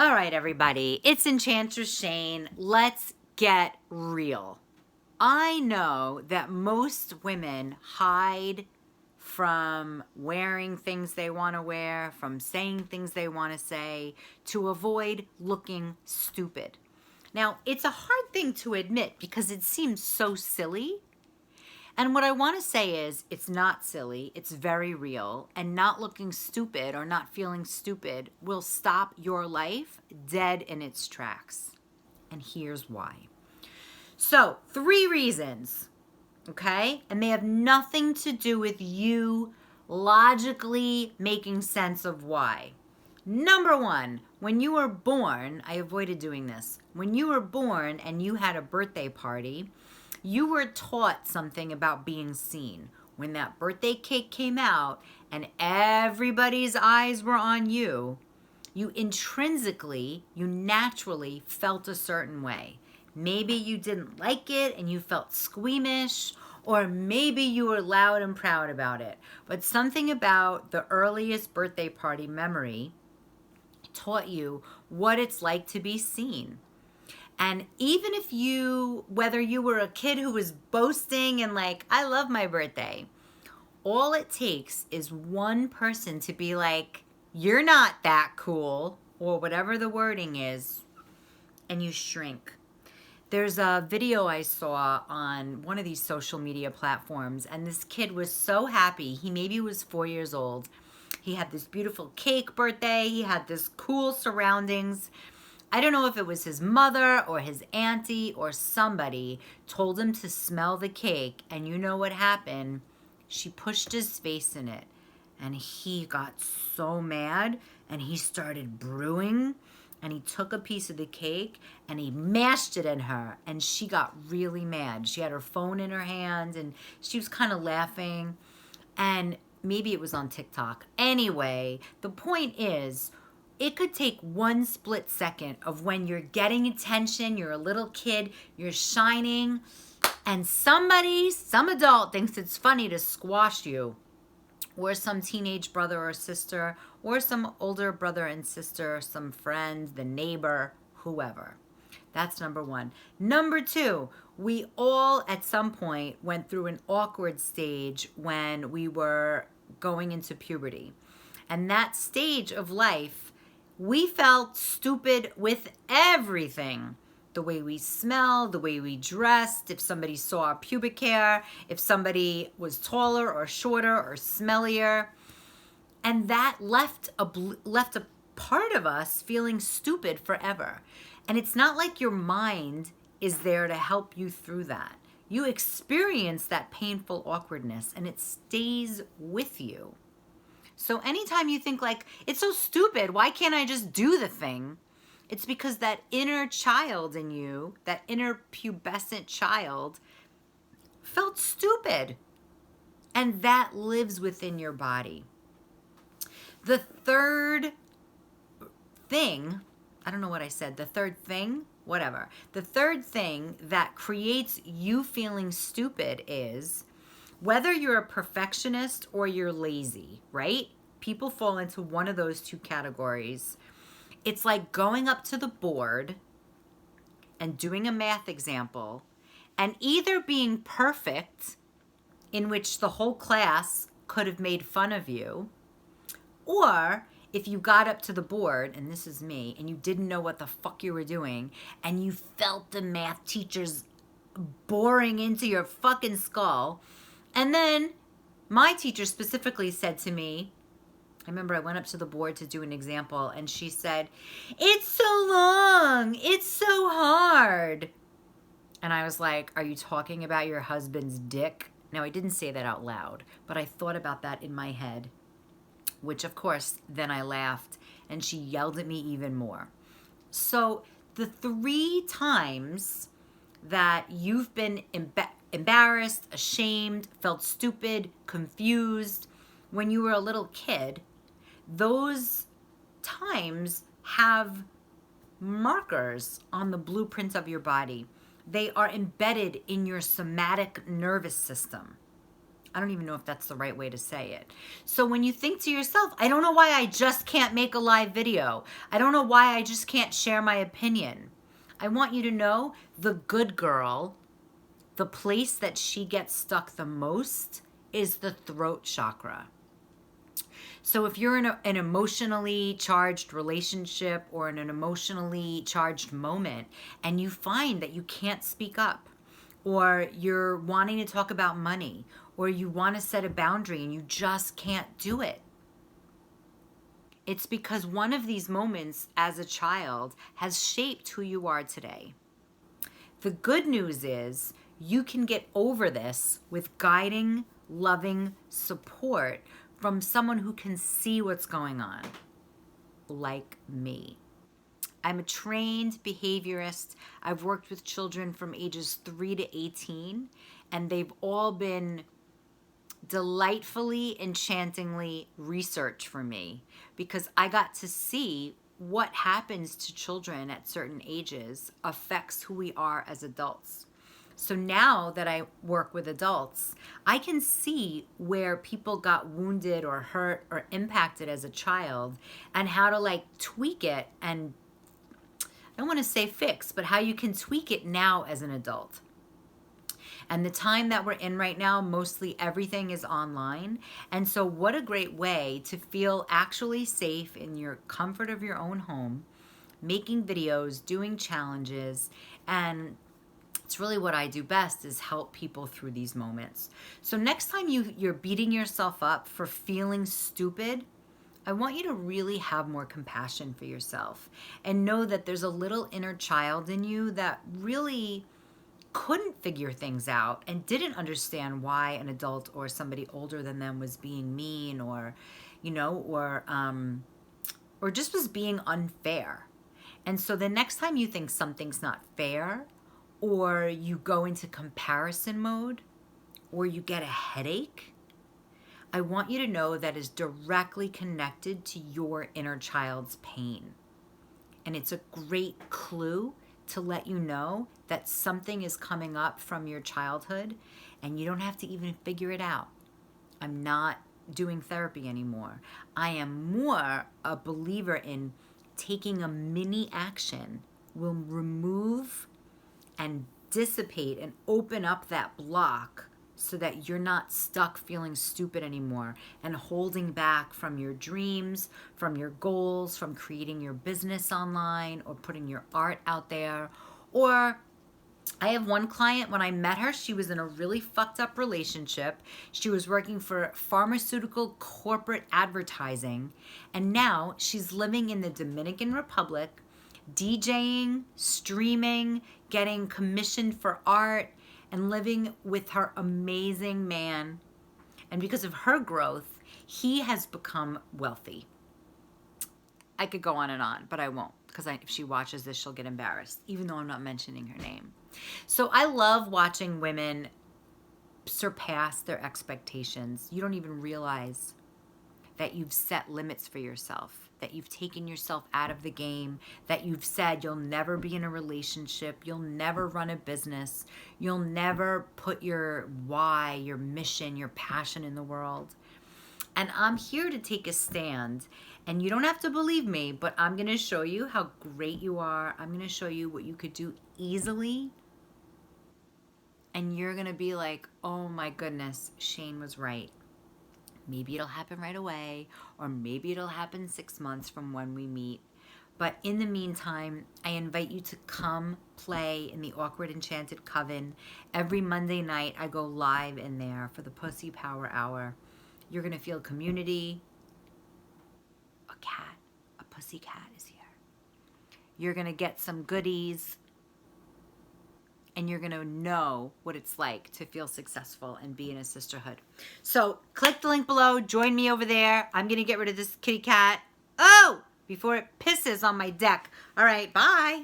All right, everybody, it's Enchantress Shane. Let's get real. I know that most women hide from wearing things they want to wear, from saying things they want to say, to avoid looking stupid. Now, it's a hard thing to admit because it seems so silly. And what I want to say is it's not silly, it's very real, and not looking stupid or not feeling stupid will stop your life dead in its tracks. And here's why. So, 3 reasons, okay? And they have nothing to do with you logically making sense of why. Number 1, when you were born, I avoided doing this. When you were born and you had a birthday party, you were taught something about being seen. When that birthday cake came out and everybody's eyes were on you, you intrinsically, you naturally felt a certain way. Maybe you didn't like it and you felt squeamish, or maybe you were loud and proud about it. But something about the earliest birthday party memory taught you what it's like to be seen. And even if whether you were a kid who was boasting and like, I love my birthday, all it takes is one person to be like, you're not that cool, or whatever the wording is, and you shrink. There's a video I saw on one of these social media platforms, and this kid was so happy. He maybe was 4 years old. He had this beautiful cake birthday. He had this cool surroundings. I don't know if it was his mother or his auntie or somebody told him to smell the cake, and you know what happened? She pushed his face in it, and he got so mad, and he started brewing, and he took a piece of the cake, and he mashed it in her, and she got really mad. She had her phone in her hand, and she was kind of laughing, and maybe it was on TikTok. Anyway, the point is, it could take one split second of when you're getting attention, you're a little kid, you're shining, and some adult thinks it's funny to squash you, or some teenage brother or sister, or some older brother and sister, some friend, the neighbor, whoever. That's number 1. Number 2, we all at some point went through an awkward stage when we were going into puberty. And that stage of life, we felt stupid with everything. The way we smelled, the way we dressed, if somebody saw our pubic hair, if somebody was taller or shorter or smellier. And that left a part of us feeling stupid forever. And it's not like your mind is there to help you through that. You experience that painful awkwardness and it stays with you. So anytime you think like, it's so stupid, why can't I just do the thing? It's because that inner child in you, that inner pubescent child, felt stupid. And that lives within your body. The third thing, I don't know what I said, the third thing, whatever. The third thing that creates you feeling stupid is whether you're a perfectionist or you're lazy, right? People fall into one of those 2 categories. It's like going up to the board and doing a math example and either being perfect, in which the whole class could have made fun of you, or if you got up to the board, and this is me, and you didn't know what the fuck you were doing, and you felt the math teachers boring into your fucking skull. And then my teacher specifically said to me, I remember I went up to the board to do an example, and she said, it's so long, it's so hard. And I was like, are you talking about your husband's dick? Now, I didn't say that out loud, but I thought about that in my head, which of course, then I laughed, and she yelled at me even more. So the 3 times that you've been embarrassed, ashamed, felt stupid, confused when you were a little kid, those times have markers on the blueprint of your body. They are embedded in your somatic nervous system. I don't even know if that's the right way to say it. So when you think to yourself, I don't know why I just can't make a live video. I don't know why I just can't share my opinion. I want you to know the good girl, the place that she gets stuck the most is the throat chakra. So if you're in an emotionally charged relationship or in an emotionally charged moment and you find that you can't speak up, or you're wanting to talk about money, or you want to set a boundary and you just can't do it, it's because one of these moments as a child has shaped who you are today. The good news is you can get over this with guiding, loving support from someone who can see what's going on, like me. I'm a trained behaviorist. I've worked with children from ages 3 to 18, and they've all been delightfully, enchantingly researched for me because I got to see what happens to children at certain ages affects who we are as adults. So now that I work with adults, I can see where people got wounded or hurt or impacted as a child and how to like tweak it and I don't want to say fix, but how you can tweak it now as an adult. And the time that we're in right now, mostly everything is online. And so what a great way to feel actually safe in your comfort of your own home, making videos, doing challenges, and it's really what I do best is help people through these moments. So next time you're beating yourself up for feeling stupid, I want you to really have more compassion for yourself and know that there's a little inner child in you that really couldn't figure things out and didn't understand why an adult or somebody older than them was being mean or, you know, or just was being unfair. And so the next time you think something's not fair, or you go into comparison mode, or you get a headache, I want you to know that is directly connected to your inner child's pain. And it's a great clue to let you know that something is coming up from your childhood and you don't have to even figure it out. I'm not doing therapy anymore. I am more a believer in taking a mini action will remove and dissipate and open up that block so that you're not stuck feeling stupid anymore and holding back from your dreams, from your goals, from creating your business online or putting your art out there. Or I have one client, when I met her, she was in a really fucked up relationship. She was working for pharmaceutical corporate advertising, and now she's living in the Dominican Republic, DJing, streaming, getting commissioned for art, and living with her amazing man. And because of her growth, he has become wealthy. I could go on, but I won't, because if she watches this, she'll get embarrassed, even though I'm not mentioning her name. So I love watching women surpass their expectations. You don't even realize that you've set limits for yourself, that you've taken yourself out of the game, that you've said you'll never be in a relationship, you'll never run a business, you'll never put your why, your mission, your passion in the world. And I'm here to take a stand. And you don't have to believe me, but I'm going to show you how great you are. I'm going to show you what you could do easily. And you're going to be like, oh my goodness, Shane was right. Maybe it'll happen right away, or maybe it'll happen 6 months from when we meet. But in the meantime, I invite you to come play in the Awkward Enchanted Coven. Every Monday night, I go live in there for the Pussy Power Hour. You're going to feel community. A pussy cat is here. You're going to get some goodies. And you're going to know what it's like to feel successful and be in a sisterhood. So click the link below. Join me over there. I'm going to get rid of this kitty cat. Oh, before it pisses on my deck. All right, bye.